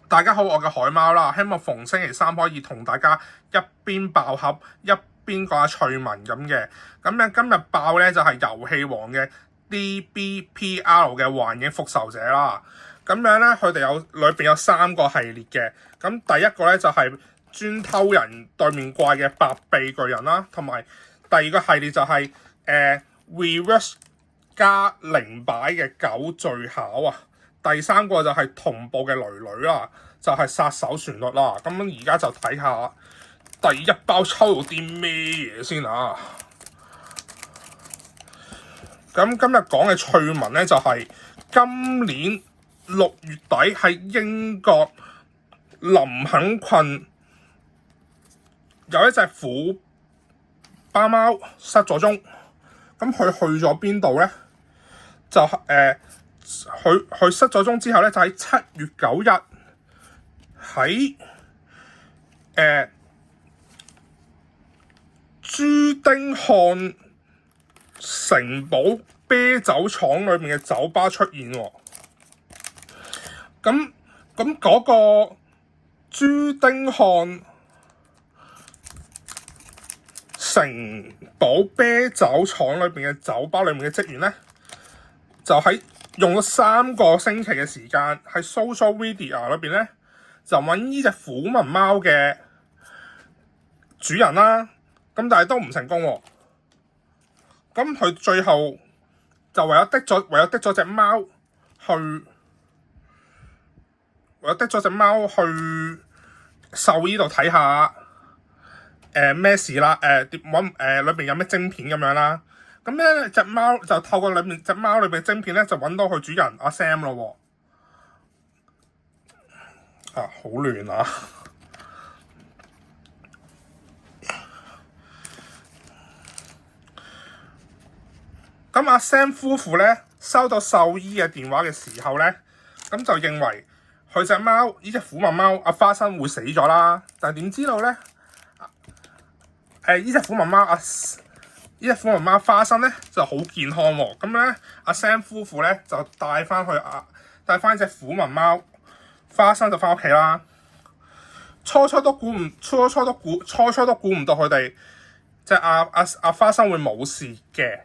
大家好，我嘅海貓啦，希望逢星期三可以同大家一邊爆盒一邊講下趣聞咁嘅。咁樣今日爆咧就係遊戲王嘅 DBPR 嘅幻影復仇者啦。咁樣咧佢哋裏邊有3個系列嘅。咁第一個咧就係專偷人對面怪嘅白臂巨人啦，同埋第二個系列就係Reverse 加零擺嘅狗最考啊。第三個就係同步嘅女女啦，就係殺手旋律啦。咁而家就睇下第一包抽到啲咩嘢先啊！咁今日講嘅趣聞咧，就係今年6月底喺英國林肯郡有一隻虎斑貓失咗蹤。咁佢去咗邊度咧？就佢失咗蹤之後咧，就喺7月9日喺朱丁漢城堡啤酒廠裏面嘅酒吧出現喎。咁嗰個朱丁漢城堡啤酒廠裏邊嘅酒吧裏面嘅職員咧，就喺用咗3個星期嘅時間喺 social media 裏邊咧，就揾呢隻虎紋貓嘅主人啦。咁但係都唔成功喎。咁佢最後就唯有滴咗隻貓去獸醫度睇下咩事啦。裏邊有咩晶片咁樣啦。咁咧隻貓就透過隻貓裏邊嘅晶片咧，就揾到佢主人阿 Sam 咯喎。啊，好亂啊！咁阿 Sam 夫婦咧收到獸醫嘅電話嘅時候咧，咁就認為佢隻貓呢隻虎紋貓阿花生會死咗啦。但係點知道咧？呢隻虎紋貓花生咧就好健康喎。咁咧阿 Sam 夫婦咧就帶翻隻虎紋貓花生就翻屋企啦。初初都估唔到佢哋即係阿花生會冇事嘅。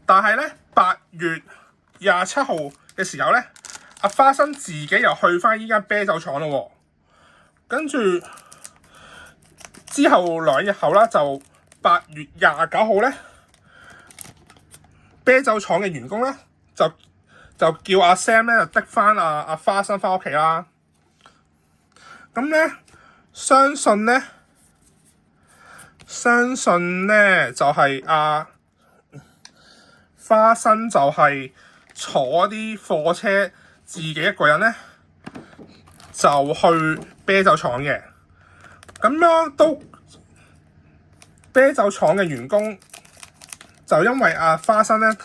但係咧8月27號嘅時候咧，阿花生自己又去翻依間啤酒廠咯喎。跟住之後2日後啦，就8月29號咧，啤酒廠嘅員工咧就叫阿 Sam 咧就滴翻阿花生翻屋企啦。咁咧相信咧就係花生就係坐啲貨車自己一個人咧就去啤酒廠嘅。咁樣都啤酒廠嘅員工就因為花生咧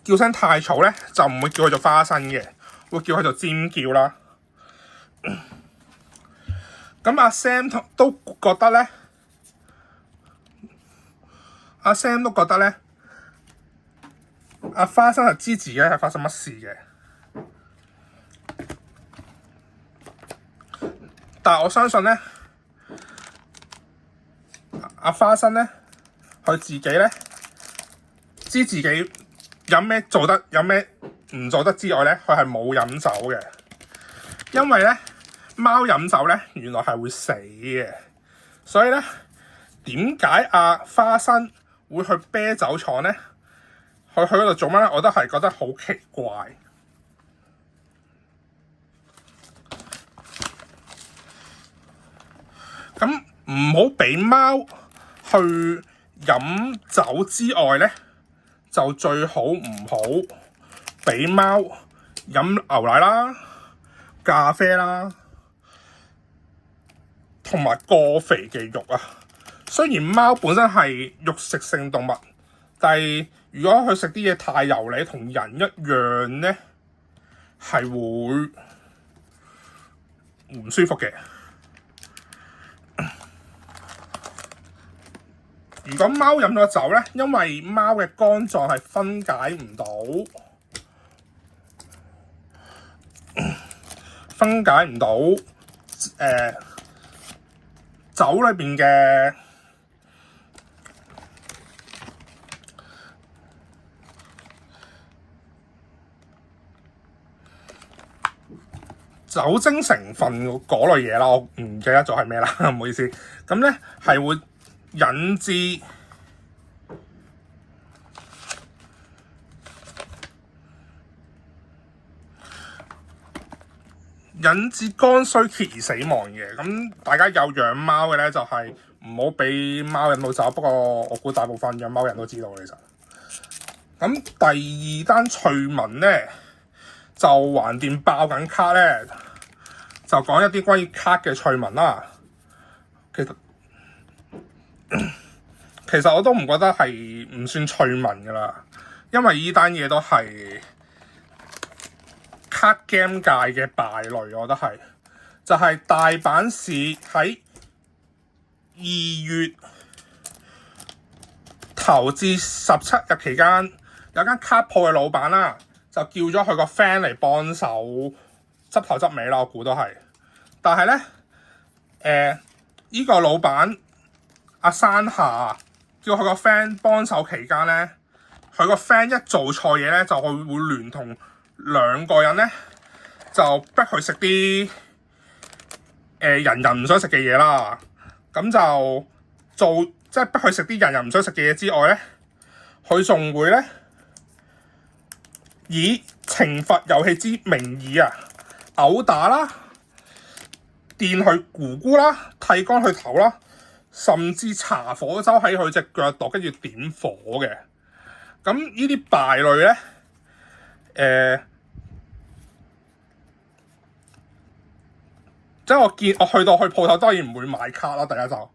叫聲太嘈咧，就唔會叫佢做花生嘅，會叫佢做尖叫啦。咁阿 Sam 都覺得咧，阿花生係知自己係發生乜事嘅。但係我相信咧，阿花生咧，佢自己咧知自己有咩做得，有咩唔做得之外咧，佢係冇飲酒嘅。因為咧貓飲酒咧原來係會死嘅，所以咧點解阿花生會去啤酒廠咧？佢去嗰度做乜咧？我都係覺得好奇怪。咁唔好俾貓去飲酒之外咧，就最好唔好俾貓飲牛奶啦、咖啡啦，同埋過肥嘅肉啊。雖然貓本身係肉食性動物，但係如果佢食啲嘢太油膩，同人一樣咧，係會唔舒服嘅。如果貓飲咗酒咧，因為貓嘅肝臟係分解唔到酒裏邊嘅酒精成分嗰類嘢啦，我唔記得咗係咩啦，唔好意思。咁咧係會引致肝衰竭而死亡嘅。咁大家有養貓嘅咧，就係唔好俾貓飲到酒。不過我估大部分養貓人都知道其實。咁第二單趣聞咧，就橫掂爆緊卡咧，就講一啲關於卡嘅趣聞啦。其實我都唔覺得係唔算趣聞噶啦，因為呢單嘢都係卡 game 界嘅敗類，我覺得係就係大阪市喺2月頭至17日期間，有間卡鋪嘅老闆啦，就叫咗佢個 friend 嚟幫手執頭執尾啦，我估都係。但係咧，呢個老闆阿山下叫佢個 friend 幫手期間咧，佢個 friend 一做錯嘢咧，就會聯同2個人咧，就逼佢食啲人唔想食嘅嘢啦。咁就即係逼佢食啲人唔想食嘅嘢之外咧，佢仲會咧以懲罰遊戲之名義毆打啦、電佢咕咕啦、剃乾佢頭啦，甚至搽火酒喺佢隻腳度，跟住點火嘅。咁呢啲敗類咧，即係我去到鋪頭，當然唔會買卡啦。第二就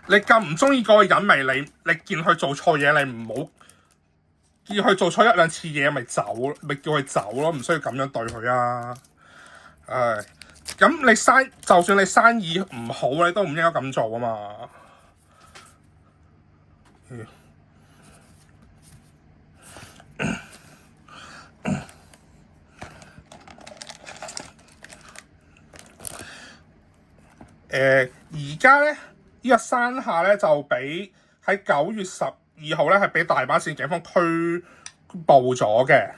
你咁唔中意嗰個人咪你見佢做錯嘢，你唔好見佢做錯1、2次嘢咪叫佢走咯，唔需要咁樣對佢啊。咁就算你生意唔好，你都唔應該咁做啊嘛。而家咧呢個山下咧就俾喺9月12號咧係俾大阪市警方拘捕咗嘅，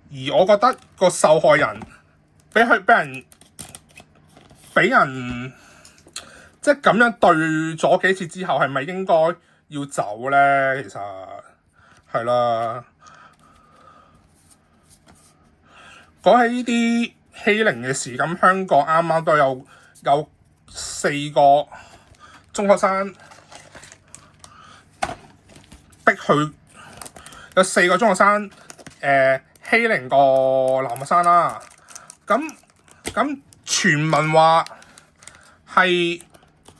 而我覺得個受害人俾人即係咁樣對咗幾次之後，係咪應該要走咧？其實係啦。講起呢啲欺凌嘅事，咁香港啱啱都有4個中學生逼佢，有4個中學生欺凌個男學生啦。咁傳聞話係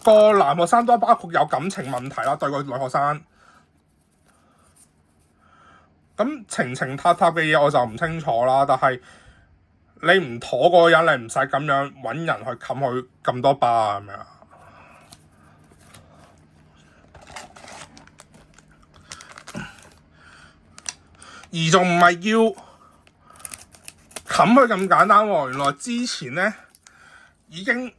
個男學生都包括有感情問題啦，對個女學生。咁情塔塔嘅嘢我就唔清楚啦，但係你唔妥嗰個人，你唔使咁樣揾人去冚佢咁多巴係咪啊？而仲唔係要冚佢咁簡單喎？原來之前咧已經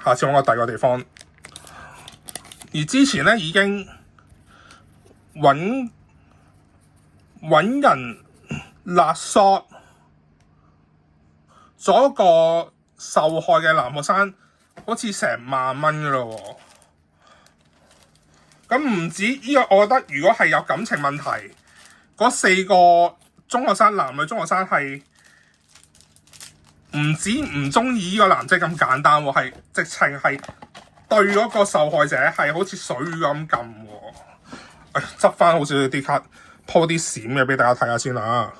下次我第二個地方。而之前咧已經揾人勒索咗一個受害嘅男學生，好似成萬蚊㗎咯喎。咁唔止呢個，我覺得如果係有感情問題，嗰4個男女中學生係唔止唔中意呢個男仔咁簡單喎，係直情係對嗰個受害者係好似水魚咁撳喎。執翻好少少啲卡，鋪啲閃嘅俾大家睇下先啦。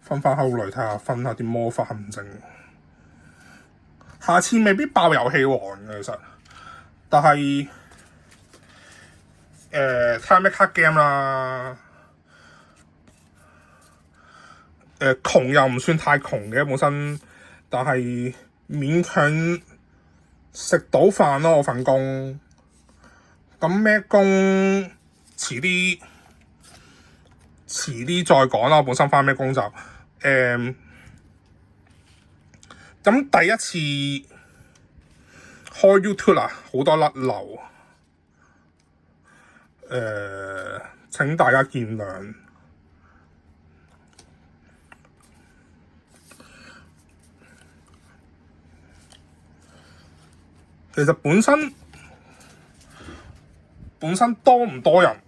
分翻後嚟睇下，分下啲魔法陷阱。下次未必爆遊戲王嘅，其實但係睇下咩卡 game 啦。窮又唔算太窮嘅本身，但係勉強食到飯咯。我份工咁咩工，遲啲再講啦。我本身返咩工就咁第一次開 YouTube 啊，好多甩漏，請大家見諒。其實本身多唔多人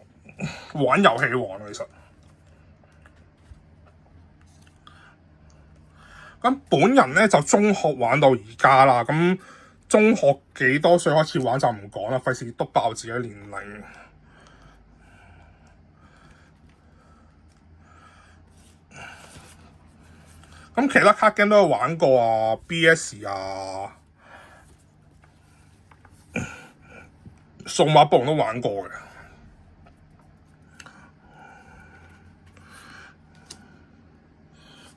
玩遊戲王其實咁本人咧就中學玩到而家啦。咁中學幾多歲開始玩就唔講啦，費事篤爆自己年齡。咁其他卡 game 都有玩過啊 ，BS 啊，數碼暴龍都玩過嘅。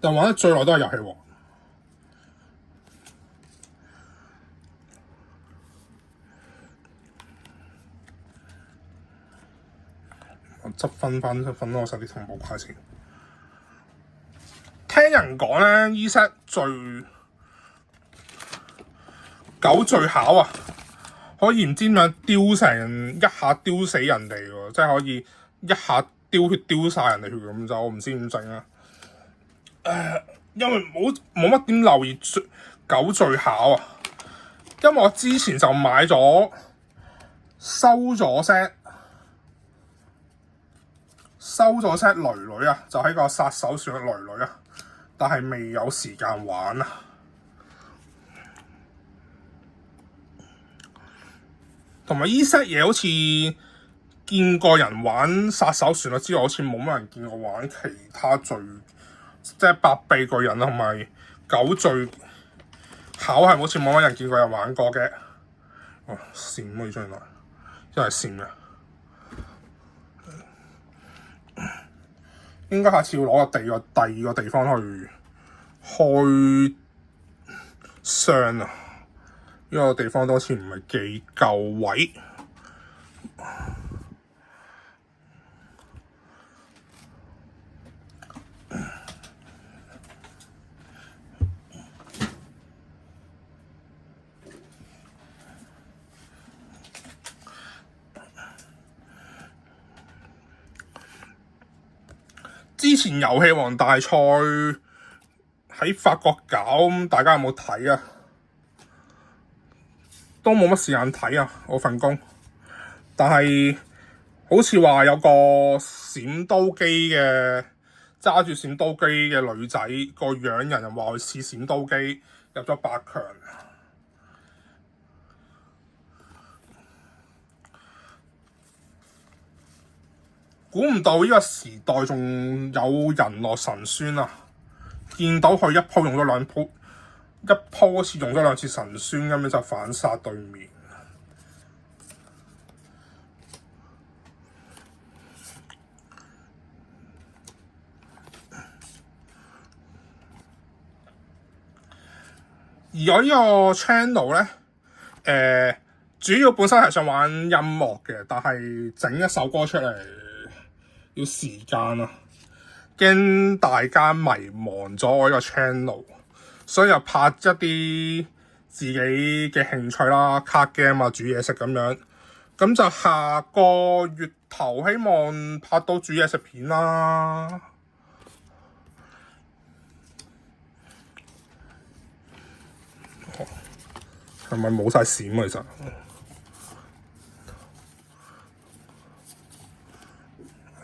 但玩得最耐都係遊戲王。我執分我手啲同步快先。聽人講咧，E-set 狗最巧啊，可以唔知點樣一下丟死人哋喎，即係可以一下丟血丟晒人哋血咁就，我唔知點整啊。因為冇乜點留意狗最巧啊，因為我之前就買咗收咗 set 女啊，就喺個殺手船嘅女啊，但係未有時間玩啊。同埋 E-set 嘢好似見過人玩殺手船啊，之外好似冇乜人見過玩其他罪，即係百臂巨人啊，同埋狗最巧係好似冇乜人見過人玩過嘅。哦，閃可以出嚟，真係閃嘅。應該下次要攞個第二個地方去開箱啊，因為個地方都好似唔係幾夠位。之前遊戲王大賽喺法國搞，大家有冇睇啊？都冇乜時間睇啊，我份工。但係好似話有個閃刀機嘅揸住閃刀機嘅女仔，個樣人又話佢似閃刀機，入咗8強。估唔到呢個時代仲有人落神酸啊！見到佢一鋪用咗兩鋪，一鋪好似用咗2次神酸咁樣就反殺對面。而我呢個 channel 咧，主要本身係想玩音樂嘅，但係整一首歌出嚟要時間啊，驚大家迷忘咗我呢個 channel， 所以就拍一啲自己嘅興趣啦，卡 game 啊，煮嘢食咁樣。咁就下個月頭希望拍到煮嘢食片啦。係咪冇晒閃啊？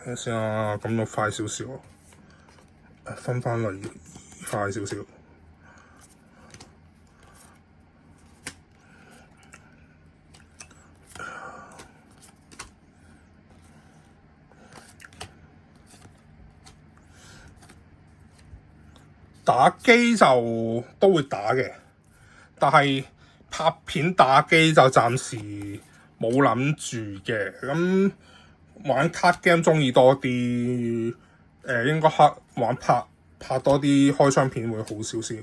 其實睇下先啊，咁就快少少，分翻嚟快少少。打機就都會打嘅，但係拍片打機就暫時冇諗住嘅。咁玩卡 game 中意多啲，應該玩拍多啲開箱片會好少少。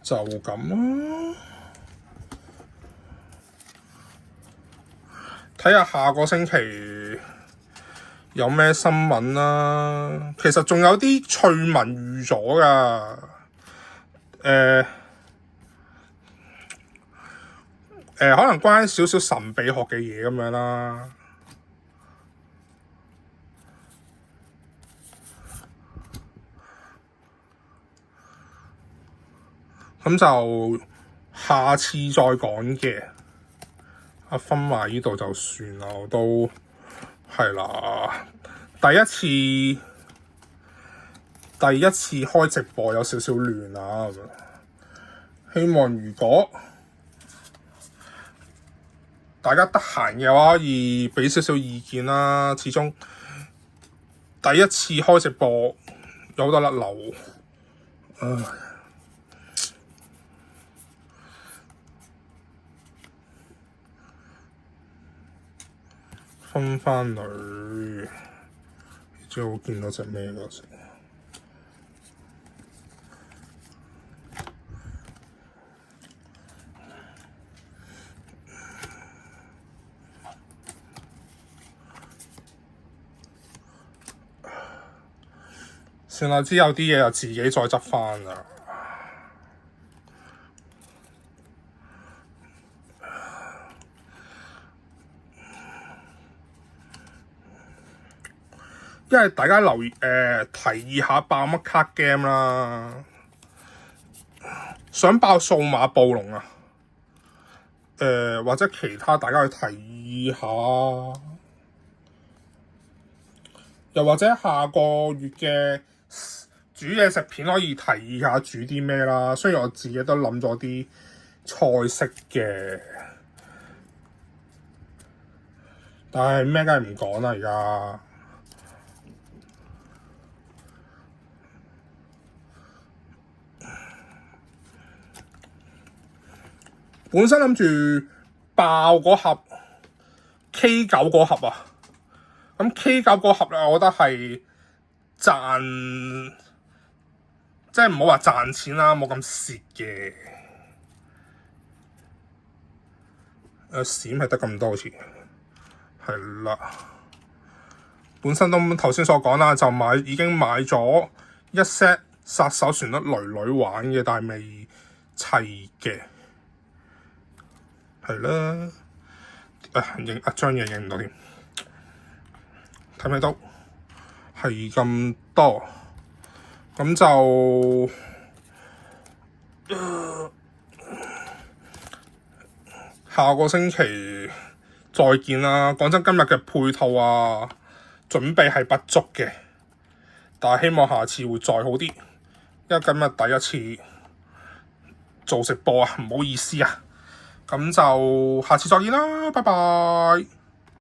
就咁啦，睇下下個星期有咩新聞啦。其實仲有啲趣聞預咗㗎，可能關少少神秘學嘅嘢咁樣啦。咁就下次再講嘅。分埋呢度就算啦，我都係啦。第一次開直播有少少亂啊，希望如果大家得閒嘅話，可以俾少少意見啦。始終第一次開直播有好多甩漏，分返嚟，最好見到隻咩嗰時。算啦，之後啲嘢就自己再執返啦。因為大家提議下爆乜卡 game 啦，想爆數碼暴龍啊，或者其他大家去提議下，又或者下個月嘅煮嘢食片可以提議下煮啲咩啦。雖然我自己都諗咗啲菜式嘅，但係咩梗係唔講啦而家。本身諗住爆嗰盒 K9 嗰盒啊，咁 K9 嗰盒咧，我覺得係賺，即係唔好話賺錢啦，冇咁蝕嘅。閃係得咁多好似，係啦。本身都頭先所講啦，就已經買咗一 set 殺手旋律女女玩嘅，但係未砌嘅。係啦，張嘢影唔到添，睇唔睇到？係咁多，咁就下個星期再見啦。講真，今日嘅配套啊，準備係不足嘅，但係希望下次會再好啲。因為今日第一次做直播啊，唔好意思啊。咁就下次再見啦，拜拜。